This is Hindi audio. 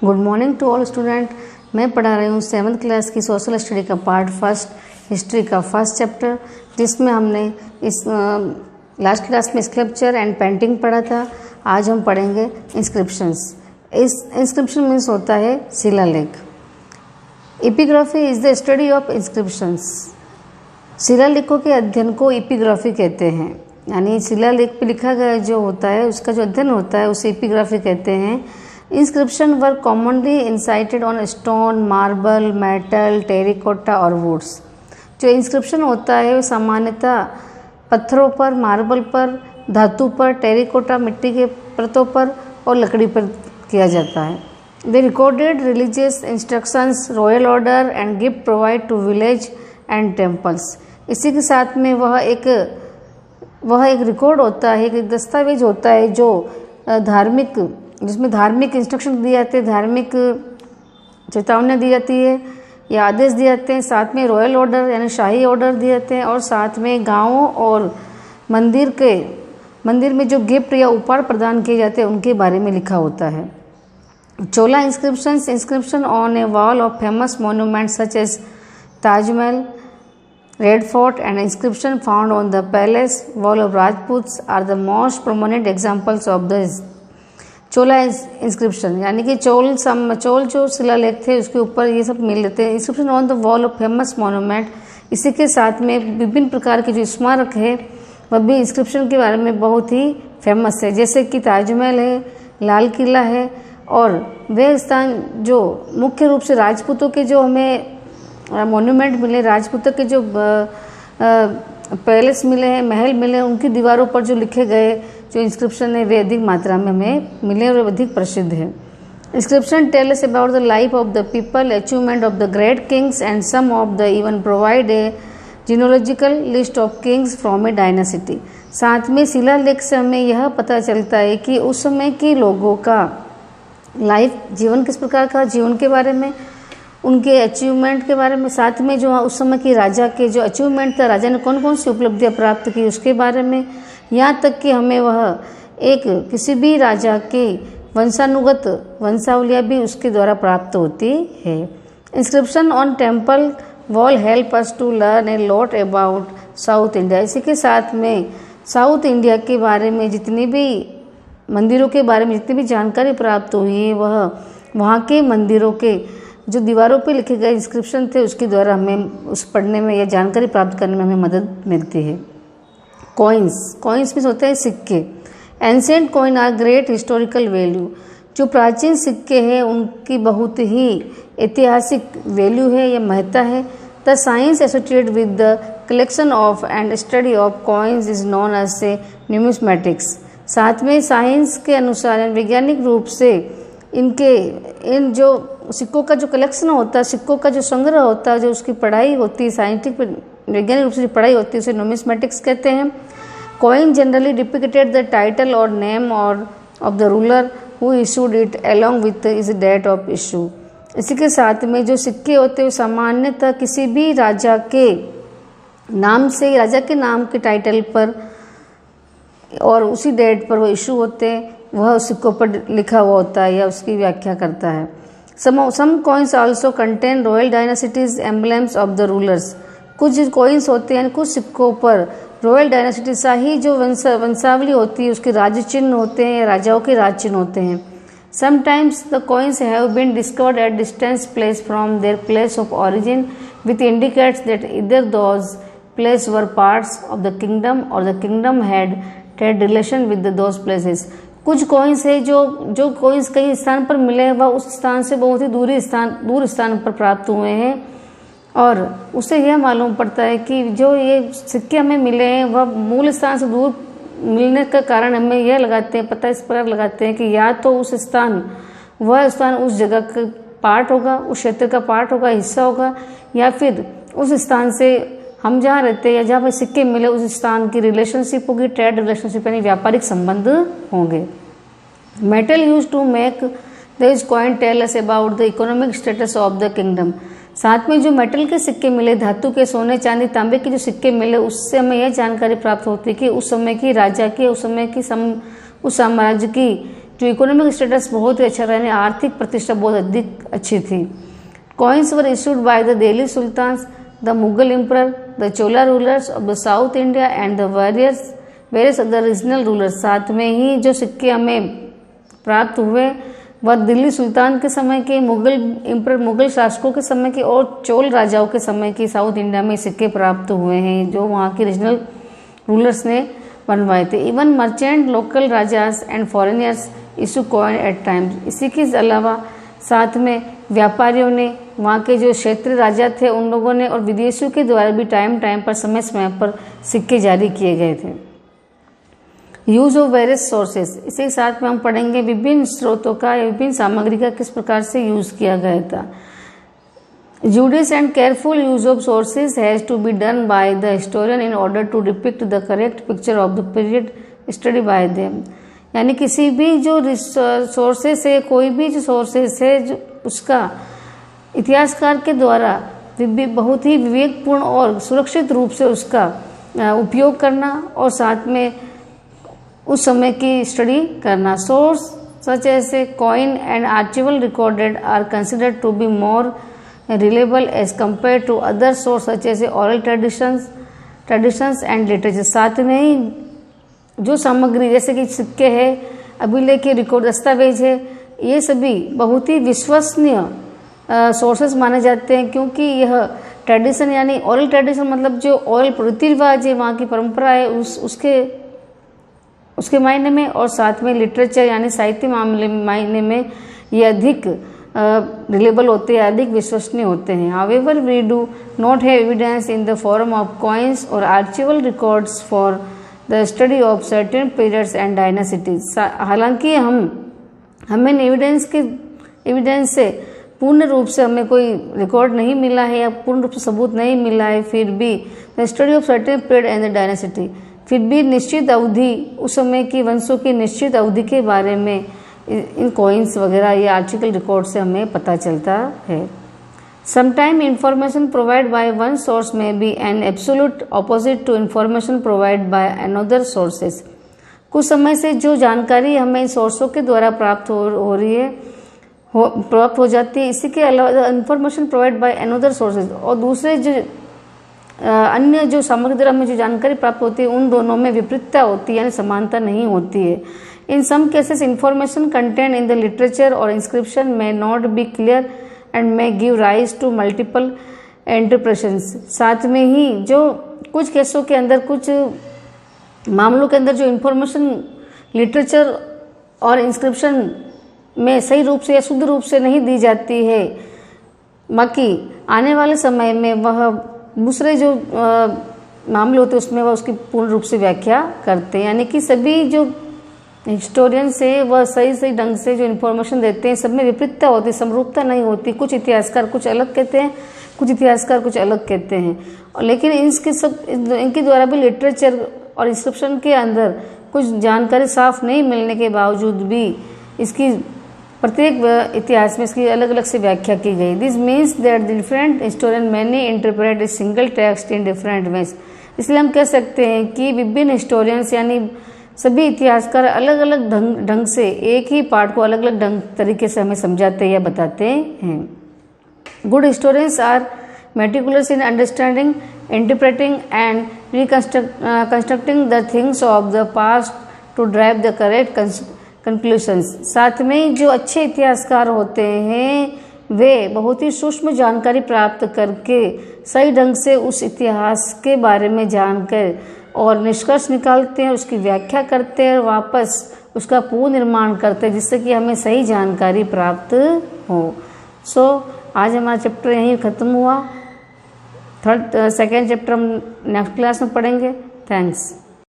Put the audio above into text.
Good morning to all student. मैं पढ़ा रही हूँ 7th क्लास की सोशल स्टडी का पार्ट फर्स्ट, हिस्ट्री का फर्स्ट चैप्टर, जिसमें हमने इस लास्ट क्लास में स्कल्पचर एंड पेंटिंग पढ़ा था। आज हम पढ़ेंगे इंस्क्रिप्शंस। इस इंस्क्रिप्शन मीन्स होता है शिलालेख। Epigraphy is the study of inscriptions. शिलालेखों के अध्ययन को एपिग्राफी कहते हैं, यानी शिलालेख पे लिखा गया जो होता है उसका जो अध्ययन होता है उसे एपिग्राफी कहते हैं। Inscription were commonly incited on stone, marble, metal, terracotta और वुड्स। जो इंस्क्रिप्शन होता है वो सामान्यतः पत्थरों पर, मार्बल पर, धातु पर, टेरिकोटा मिट्टी के परतों पर और लकड़ी पर किया जाता है। They recorded religious instructions, royal order and gift provide to village and temples. इसी के साथ में वह एक रिकॉर्ड होता है, एक दस्तावेज होता है जो जिसमें धार्मिक इंस्ट्रक्शन दिए जाते हैं, धार्मिक चेतावनियाँ दी जाती है या आदेश दिए जाते हैं। साथ में रॉयल ऑर्डर यानी शाही ऑर्डर दिए जाते हैं और साथ में गांवों और मंदिर में जो गिफ्ट या उपहार प्रदान किए जाते हैं उनके बारे में लिखा होता है। Chola inscription on a wall of famous monuments such as Taj Mahal, Red Fort and inscription found on the palace wall of Rajputs are the most prominent examples of the Chola inscription, यानी कि चोल जो शिलालेख थे उसके ऊपर ये सब मिल लेते हैं। Inscription on the wall of famous monument, इसी के साथ में विभिन्न प्रकार के जो स्मारक है वह भी इंस्क्रिप्शन के बारे में बहुत ही फेमस है, जैसे कि ताजमहल है, लाल किला है। और वे स्थान जो मुख्य रूप से राजपूतों के जो हमें मोन्यूमेंट मिले, राजपूतों के जो पैलेस मिले हैं, महल मिले, उनकी दीवारों पर जो लिखे गए जो इंस्क्रिप्शन है वे अधिक मात्रा में हमें मिले और अधिक प्रसिद्ध है। Inscription tell us about the life of the people, achievement of the great kings and some of the even provide a genealogical list of kings from a dynasty. साथ में शिलालेख से हमें यह पता चलता है कि उस समय के लोगों का लाइफ, जीवन किस प्रकार का, जीवन के बारे में, उनके अचीवमेंट के बारे में, साथ में जो उस समय की राजा के जो अचीवमेंट था, राजा ने कौन कौन सी उपलब्धियां प्राप्त की उसके बारे में, यहाँ तक कि हमें वह किसी भी राजा की वंशानुगत वंशावलियाँ भी उसके द्वारा प्राप्त होती है। Inscription on temple wall help us to learn a lot about South India. इसी के साथ में साउथ इंडिया के बारे में जितनी भी मंदिरों के बारे में जितनी भी जानकारी प्राप्त हुई है वह वहाँ के मंदिरों के जो दीवारों पे लिखे गए इंस्क्रिप्शन थे उसके द्वारा हमें उस पढ़ने में या जानकारी प्राप्त करने में हमें मदद मिलती है। कॉइन्स में होते हैं सिक्के। Ancient coin are great historical value. जो प्राचीन सिक्के हैं उनकी बहुत ही ऐतिहासिक वैल्यू है या महत्ता है। The science associated with the collection of and study of coins is known as a numismatics. साथ में साइंस के अनुसार वैज्ञानिक रूप से इन जो सिक्कों का जो कलेक्शन होता है, सिक्कों का जो संग्रह होता है, जो उसकी पढ़ाई होती है, साइंटिफिक वैज्ञानिक रूप से पढ़ाई होती है उसे न्यूमिस्मेटिक्स कहते हैं। Coin generally depicted the title और नेम और of the ruler who issued it along with is date of issue. इसी के साथ में जो सिक्के होते हैं सामान्यतः किसी भी राजा के नाम से, राजा के नाम के टाइटल पर और उसी डेट पर वो इशू होते हैं, वह सिक्कों पर लिखा हुआ होता है या उसकी व्याख्या करता है। Some coins also contain royal dynasties emblems of the rulers. कुछ कॉइन्स होते हैं, कुछ सिक्कों पर रॉयल डायनासिटी शाही जो वंशावली होती है उसके राज्य चिन्ह होते हैं, राजाओं के राज चिन्ह होते हैं। Sometimes the coins have been discovered at distance place from their place of origin which indicates that either those place were parts of the kingdom और the kingdom had trade relation with those places. कुछ कॉइन्स है जो कॉइन्स कई स्थान पर मिले हैं वह उस स्थान से बहुत ही दूर स्थान पर प्राप्त हुए हैं और उससे यह मालूम पड़ता है कि जो ये सिक्के हमें मिले हैं वह मूल स्थान से दूर मिलने का कारण हमें यह लगाते हैं, पता इस प्रकार लगाते हैं कि या तो वह स्थान उस जगह का पार्ट होगा, उस क्षेत्र का पार्ट होगा, हिस्सा होगा, या फिर उस स्थान से हम जहाँ रहते हैं या जहाँ पर सिक्के मिले उस स्थान की रिलेशनशिप होगी, ट्रेड रिलेशनशिप यानी व्यापारिक संबंध होंगे। Metal use to make this coin tell us about the economic status of the kingdom. साथ में जो मेटल के सिक्के मिले, धातु के, सोने, चांदी, तांबे के जो सिक्के मिले उससे हमें यह जानकारी प्राप्त होती है कि उस समय की राजा की, उस समय की उस साम्राज्य की जो इकोनॉमिक स्टेटस बहुत ही अच्छा था, यानी आर्थिक प्रतिष्ठा बहुत अधिक अच्छी थी। Coins were issued by the Delhi sultans, the Mughal emperor, the Chola rulers of the South India and the various other regional rulers. साथ में ही जो सिक्के हमें प्राप्त हुए वह दिल्ली सुल्तान के समय के, मुगल एम्परर मुगल शासकों के समय के और चोल राजाओं के समय के साउथ इंडिया में सिक्के प्राप्त हुए हैं जो वहाँ के रीजनल रूलर्स ने बनवाए थे। Even merchant, local rajas and foreigners issue coin at times. इसी के अलावा साथ में व्यापारियों ने, वहाँ के जो क्षेत्रीय राजा थे उन लोगों ने और विदेशियों के द्वारा भी टाइम पर समय समय पर सिक्के जारी किए गए थे। यूज ऑफ वेरियस सोर्सेस, इसी साथ में हम पढ़ेंगे विभिन्न स्रोतों का या विभिन्न सामग्री का किस प्रकार से यूज किया गया था। Judicious and careful use of sources has to be done by the historian in order to depict the correct picture of the period studied by them। यानी किसी भी जो सोर्सेस है, कोई भी जो सोर्सेस है, जो उसका इतिहासकार के द्वारा बहुत ही विवेकपूर्ण और सुरक्षित रूप से उसका उपयोग करना और साथ में उस समय की स्टडी करना। Source such as coin and archival recorded are considered to be more reliable as compared to other sources such as oral traditions and literature। साथ में ही जो सामग्री जैसे कि सिक्के है, अभिलेख के रिकॉर्ड, दस्तावेज है, ये सभी बहुत ही विश्वसनीय सोर्सेस माने जाते हैं क्योंकि यह ट्रेडिशन यानी ओरल ट्रेडिशन मतलब जो ओरल रीति रिवाज है, वहाँ की परंपरा है, उसके मायने में, और साथ में लिटरेचर यानी साहित्य मायने में ये अधिक रिलेबल होते हैं, अधिक विश्वसनीय होते हैं। However we do not have evidence in the form of coins और archival records for the study of certain periods and dynasties. हालांकि हमें एविडेंस से पूर्ण रूप से हमें कोई रिकॉर्ड नहीं मिला है या पूर्ण रूप से सबूत नहीं मिला है, फिर भी the study of certain period and the dynasty, फिर भी निश्चित अवधि, उस समय की वंशों की निश्चित अवधि के बारे में इन कॉइन्स वगैरह या आर्टिकल रिकॉर्ड से हमें पता चलता है। Sometime information provide by one source may be an absolute opposite to information provide by another sources. कुछ समय से जो जानकारी हमें सोर्सों के द्वारा प्राप्त हो जाती है, इसी के अलावा information provide by another sources और दूसरे जो अन्य जो सामग्री द्वारा हमें जो जानकारी प्राप्त होती है उन दोनों में विपरीतता होती है, यानी समानता नहीं होती है। In some cases, information contained in the literature or inscription may not be clear and may give rise to multiple interpretations। साथ में ही जो कुछ केसों के अंदर, कुछ मामलों के अंदर जो इंफॉर्मेशन लिटरेचर और इंस्क्रिप्शन में सही रूप से या शुद्ध रूप से नहीं दी जाती है, बाकी आने वाले समय में वह दूसरे जो मामले होते हैं उसमें वह उसकी पूर्ण रूप से व्याख्या करते हैं। यानी कि सभी जो हिस्टोरियन से वह सही ढंग से जो इन्फॉर्मेशन देते हैं सब में विपरीतता होती है, समरूपता नहीं होती। कुछ इतिहासकार कुछ अलग कहते हैं, कुछ इतिहासकार कुछ अलग कहते हैं, और लेकिन इनके द्वारा भी लिटरेचर और इंस्क्रिप्शन के अंदर कुछ जानकारी साफ नहीं मिलने के बावजूद भी इसकी प्रत्येक इतिहास में इसकी अलग अलग से व्याख्या की गई। This means that the different historian many interpret a single text in different ways. इसलिए हम कह सकते हैं कि विभिन्न हिस्टोरियंस यानी सभी इतिहासकार अलग अलग ढंग से एक ही पाठ को अलग अलग तरीके से हमें समझाते या बताते हैं। Good historians are meticulous in understanding, interpreting and reconstructing the things of the past to drive the correct conclusions. साथ में जो अच्छे इतिहासकार होते हैं वे बहुत ही सूक्ष्म जानकारी प्राप्त करके सही ढंग से उस इतिहास के बारे में जानकर और निष्कर्ष निकालते हैं, उसकी व्याख्या करते हैं और वापस उसका पुनर्निर्माण करते हैं जिससे कि हमें सही जानकारी प्राप्त हो। आज हमारा चैप्टर यहीं ख़त्म हुआ। सेकेंड चैप्टर हम नेक्स्ट क्लास में पढ़ेंगे। थैंक्स।